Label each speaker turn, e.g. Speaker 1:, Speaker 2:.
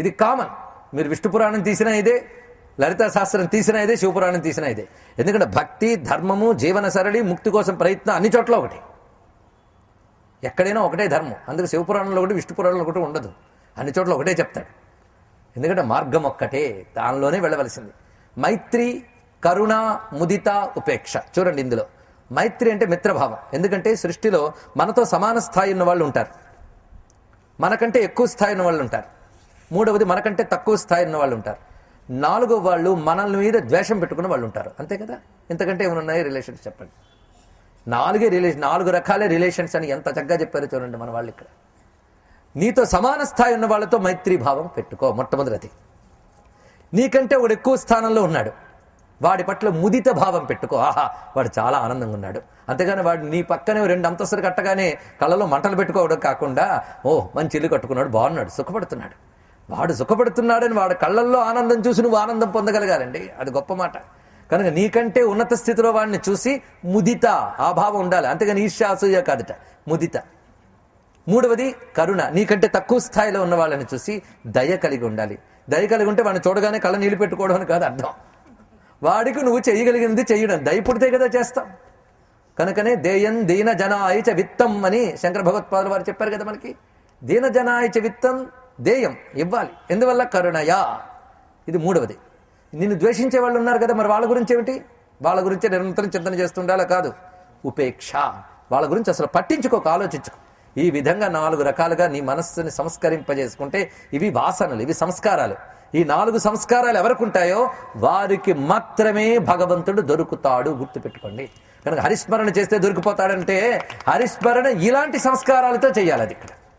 Speaker 1: ఇది కామన్. మీరు విష్ణు పురాణం తీసినా ఇదే, లలితా శాస్త్రం తీసినా ఇదే, శివపురాణం తీసినా ఇదే. ఎందుకంటే భక్తి, ధర్మము, జీవన సరళి, ముక్తి కోసం ప్రయత్నం అన్ని చోట్ల ఒకటి, ఎక్కడైనా ఒకటే ధర్మం. అందుకే శివపురాణంలో ఒకటి, విష్ణు పురాణంలో ఒకటి ఉండదు, అన్ని చోట్ల ఒకటే చెప్తాడు. ఎందుకంటే మార్గం ఒక్కటే, దానిలోనే వెళ్ళవలసింది. మైత్రి, కరుణ, ముదిత, ఉపేక్ష. చూడండి, ఇందులో మైత్రి అంటే మిత్రభావం. ఎందుకంటే సృష్టిలో మనతో సమాన స్థాయి ఉన్న వాళ్ళు ఉంటారు, మనకంటే ఎక్కువ స్థాయి ఉన్న వాళ్ళు ఉంటారు, మూడవది మనకంటే తక్కువ స్థాయి ఉన్న వాళ్ళు ఉంటారు, నాలుగో వాళ్ళు మనల్ని మీద ద్వేషం పెట్టుకున్న వాళ్ళు ఉంటారు. అంతే కదా, ఇంతకంటే ఏమన్నాయి రిలేషన్స్ చెప్పండి. నాలుగే రిలేషన్, 4 రకాలే రిలేషన్స్ అని ఎంత చక్కగా చెప్పారో చూడండి మన వాళ్ళు ఇక్కడ. నీతో సమాన స్థాయి ఉన్న వాళ్ళతో మైత్రీ భావం పెట్టుకో, మొట్టమొదటిది. నీకంటే వాడు ఎక్కువ స్థానంలో ఉన్నాడు, వాడి పట్ల ముదిత భావం పెట్టుకో. ఆహా, వాడు చాలా ఆనందంగా ఉన్నాడు. అంతేగాని వాడు నీ పక్కనే 2 అంతస్తులు కట్టగానే కళ్ళలో మంటలు పెట్టుకోవడం కాకుండా, ఓ మంచి ఇల్లు కట్టుకున్నాడు, బాగున్నాడు, సుఖపడుతున్నాడు, వాడు సుఖపడుతున్నాడని వాడు కళ్ళల్లో ఆనందం చూసి నువ్వు ఆనందం పొందగలగాలండి. అది గొప్ప మాట. కనుక నీకంటే ఉన్నత స్థితిలో వాడిని చూసి ముదిత, ఆ భావం ఉండాలి. అంతేగాని ఈర్ష్యాసూయ కాదట, ముదిత. మూడవది కరుణ, నీకంటే తక్కువ స్థాయిలో ఉన్న వాళ్ళని చూసి దయ కలిగి ఉండాలి. దయ కలిగి ఉంటే వాడిని చూడగానే కళ్ళ నీళ్ళు పెట్టుకోవడం అని కాదు అర్థం. వాడికి నువ్వు చేయగలిగింది చేయడం, దయ పుడితే కదా చేస్తాం. కనుకనే దేయం దీన జనాయచ విత్తం అని శంకర భగవత్పాదులు వారు చెప్పారు కదా మనకి. దీన జనాయచ విత్తం, దేయం ఇవ్వాలి. ఎందువల్ల? కరుణయా. ఇది మూడవది. నిన్ను ద్వేషించే వాళ్ళు ఉన్నారు కదా, మరి వాళ్ళ గురించి ఏమిటి? వాళ్ళ గురించి నిరంతరం చింతన చేస్తుండాలా? కాదు, ఉపేక్ష. వాళ్ళ గురించి అసలు పట్టించుకోక, ఆలోచించుకో. ఈ విధంగా 4 రకాలుగా నీ మనస్సుని సంస్కరింపజేసుకుంటే, ఇవి వాసనలు, ఇవి సంస్కారాలు. ఈ 4 సంస్కారాలు ఎవరికి ఉంటాయో వారికి మాత్రమే భగవంతుడు దొరుకుతాడు, గుర్తుపెట్టుకోండి. కనుక హరిస్మరణ చేస్తే దొరికిపోతాడంటే హరిస్మరణ ఇలాంటి సంస్కారాలతో చేయాలి. అది ఇక్కడ